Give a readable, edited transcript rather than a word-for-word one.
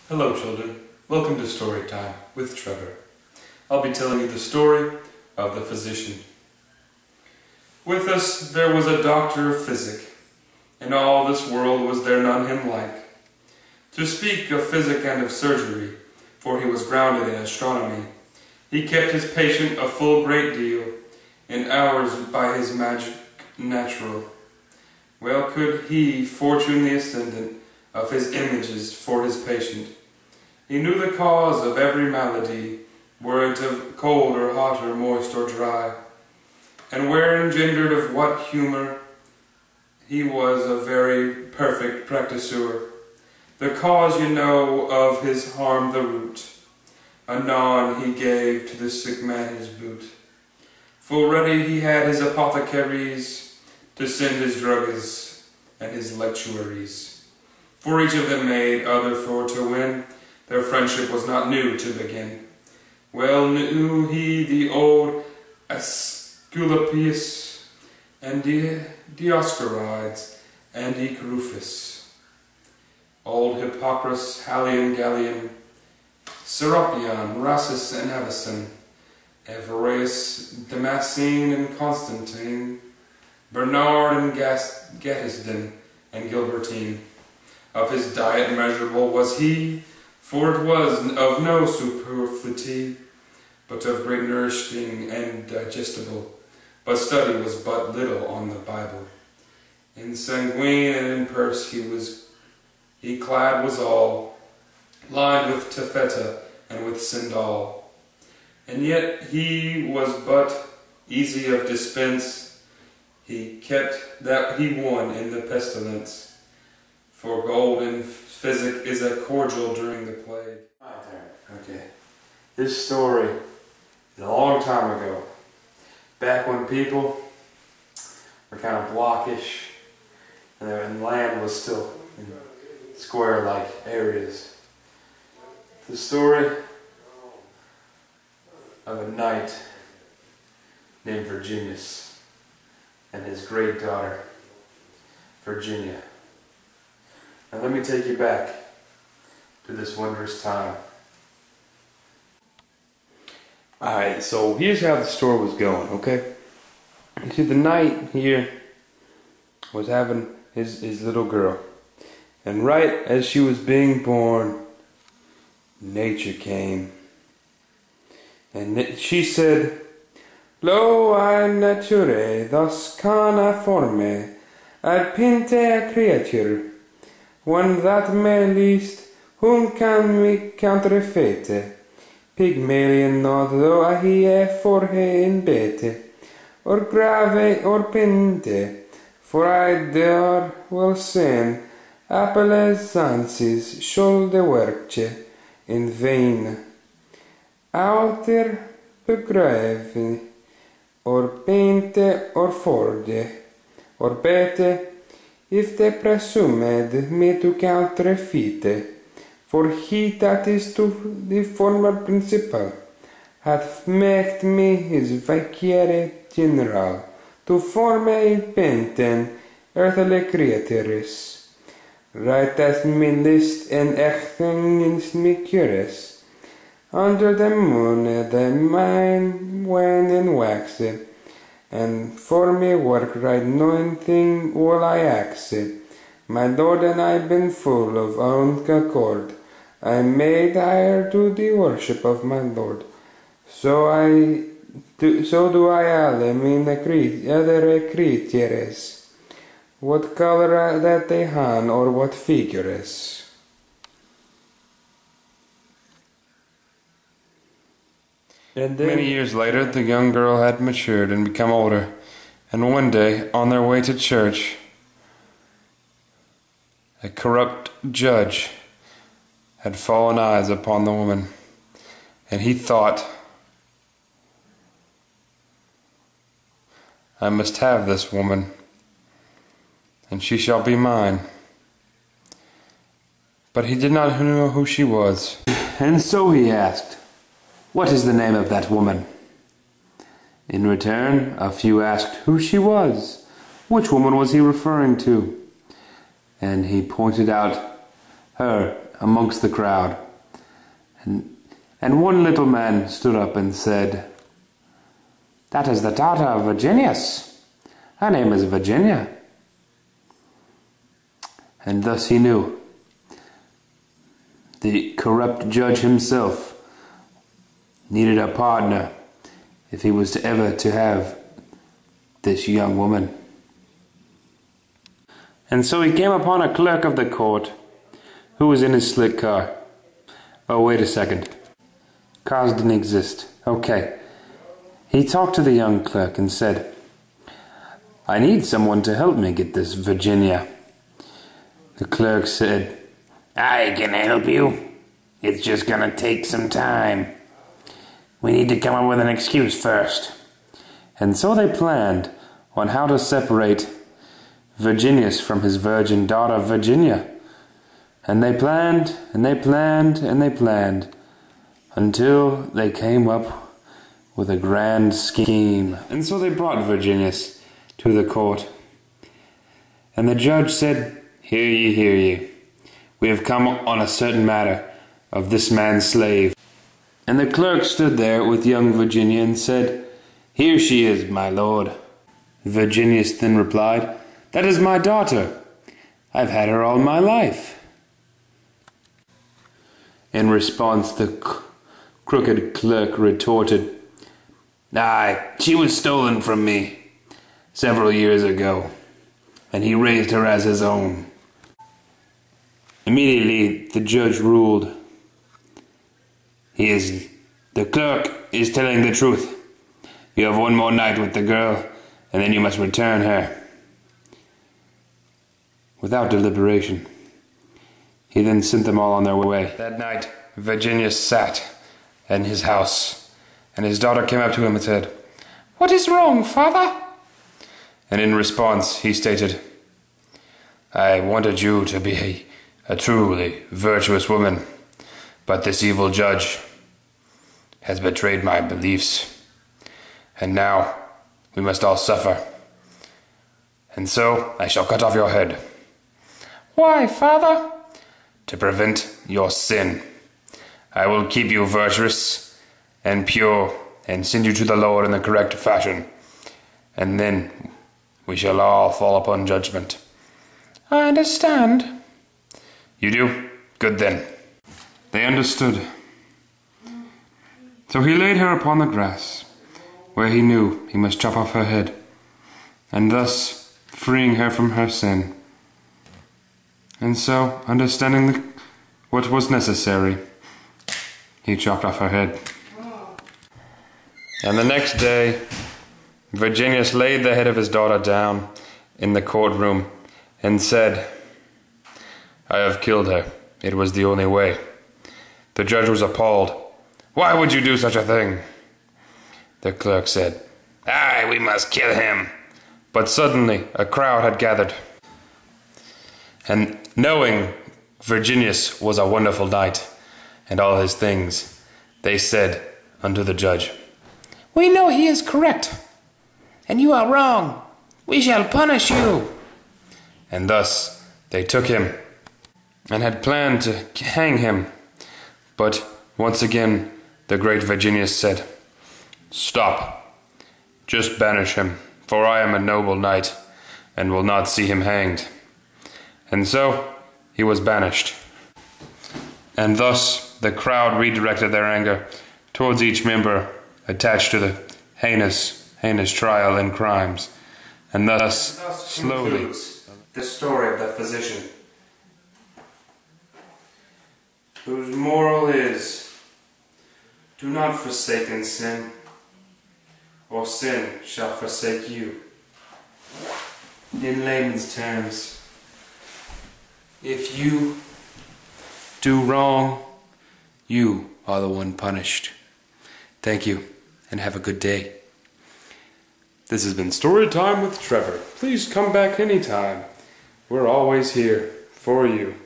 Hello children, welcome to Story Time with Trevor. I'll be telling you the story of the physician. With us there was a doctor of physic. In all this world was there none him like. To speak of physic and of surgery, for he was grounded in astronomy, he kept his patient a full great deal, in hours by his magic natural. Well could he fortune the ascendant of his images for his patient. He knew the cause of every malady, were it of cold or hot or moist or dry, and where engendered of what humour. He was a very perfect practitioner. The cause you know of his harm the root. Anon he gave to the sick man his boot. Full ready he had his apothecaries to send his druggists and his lectuaries. For each of them made other for to win. Their friendship was not new to begin. Well knew he the old Asclepius and Dioscorides and Rufus, old Hippocrates, Halion, Gallium, Serapion, Rhasis and Avicen, Evereus, Damascene and Constantine, Bernard and Gattisden and Gilbertine. Of his diet measurable was he, for it was of no superfluity, but of great nourishing and digestible. But study was but little on the Bible. In sanguine and in purse he clad was all, lined with taffeta and with sandal. And yet he was but easy of dispense. He kept that he won in the pestilence. For gold in physic is a cordial during the plague. My turn. Okay. This story is a long time ago. Back when people were kind of blockish and land was still in square-like areas. The story of a knight named Virginius and his great daughter, Virginia. Now let me take you back to this wondrous time. Alright, so here's how the story was going, okay? You see, the knight here was having his little girl. And right as she was being born, nature came. And she said, Lo a nature thus cana forme, ad pinte a creature, when that me least, whom can me counterfeit? Pygmalion nodo a hie forhe in bete, or grave or pinte, for I dare will sin, appeles ansis shoulde workce, in vain. Outer begrave, or pinte or forde, or bete, if te presumed me to counterfeit, for he that is to the former principal hath made me his vicare general, to forme il penten earthly creatures, right as me list and echthings me cures, under the moon the mine wane and wax, and for me work right knowing thing will I axe. My lord and I been full of own accord, I made hire to the worship of my lord. So do I alle mine other creatures, what color that they han or what figures. And then, many years later, the young girl had matured and become older, and one day, on their way to church, a corrupt judge had fallen eyes upon the woman, and he thought, I must have this woman, and she shall be mine. But he did not know who she was, and so he asked, What is the name of that woman? In return, a few asked who she was. Which woman was he referring to? And he pointed out her amongst the crowd. And one little man stood up and said, "That is the daughter of Virginius. Her name is Virginia." And thus he knew the corrupt judge himself needed a partner if he was ever to have this young woman. And so he came upon a clerk of the court who was in his slick car. Oh, wait a second. Cars didn't exist. Okay. He talked to the young clerk and said, "I need someone to help me get this Virginia." The clerk said, "I can help you. It's just gonna take some time. We need to come up with an excuse first." And so they planned on how to separate Virginius from his virgin daughter Virginia. And they planned, and they planned, and they planned, until they came up with a grand scheme. And so they brought Virginius to the court. And the judge said, "Hear ye, hear ye. We have come on a certain matter of this man's slave." And the clerk stood there with young Virginia and said, "Here she is, my lord." Virginius then replied, "That is my daughter. I've had her all my life." In response, the crooked clerk retorted, "Aye, she was stolen from me several years ago, and he raised her as his own." Immediately, the judge ruled, "The clerk is telling the truth. You have one more night with the girl, and then you must return her." Without deliberation, he then sent them all on their way. That night, Virginius sat in his house, and his daughter came up to him and said, "What is wrong, father?" And in response, he stated, "I wanted you to be a truly virtuous woman, but this evil judge has betrayed my beliefs, and now we must all suffer. And so I shall cut off your head." "Why, father?" "To prevent your sin. I will keep you virtuous and pure and send you to the Lord in the correct fashion, and then we shall all fall upon judgment." "I understand." "You do? Good then." They understood. So he laid her upon the grass, where he knew he must chop off her head, and thus freeing her from her sin. And so, understanding what was necessary, he chopped off her head. And the next day, Virginius laid the head of his daughter down in the courtroom and said, "I have killed her. It was the only way." The judge was appalled. "Why would you do such a thing?" The clerk said, "Aye, we must kill him." But suddenly a crowd had gathered. And knowing Virginius was a wonderful knight and all his things, they said unto the judge, "We know he is correct, and you are wrong. We shall punish you." And thus they took him and had planned to hang him. But once again the great Virginius said, "Stop, just banish him, for I am a noble knight, and will not see him hanged." And so he was banished. And thus the crowd redirected their anger towards each member attached to the heinous trial and crimes. And thus slowly the story of the physician, whose moral is, do not forsake in sin, or sin shall forsake you. In layman's terms, if you do wrong, you are the one punished. Thank you, and have a good day. This has been Story Time with Trevor. Please come back anytime. We're always here for you.